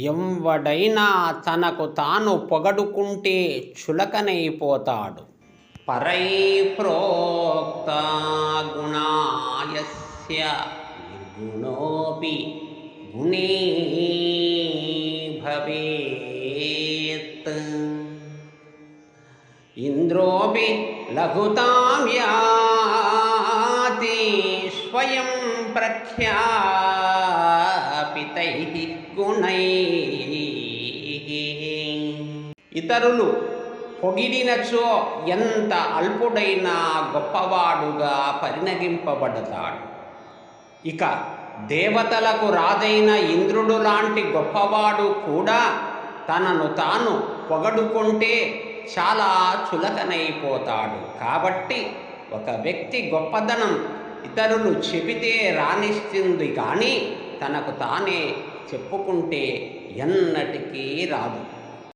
ఎవడైనా తనకు తాను పొగడుకుంటే చులకనైపోతాడు. పరై ప్రోక్త గుణాయస్య నిర్గుణోపి గుణీ భవేత్. ఇంద్రోపి లఘుతాం యాతి స్వయం ప్రఖ్యాపితైః గుణైః. ఇతరులు పొగిడినచో ఎంత అల్పుడైనా గొప్పవాడుగా పరిణగింపబడతాడు. ఇక దేవతలకు రాజైన ఇంద్రుడు లాంటి గొప్పవాడు కూడా తనను తాను పొగడుకుంటే చాలా చులకనైపోతాడు. కాబట్టి ఒక వ్యక్తి గొప్పదనం ఇతరులు చెబితే రాణిస్తుంది, కానీ తనకు తానే చెప్పుకుంటే ఎన్నటికీ రాదు.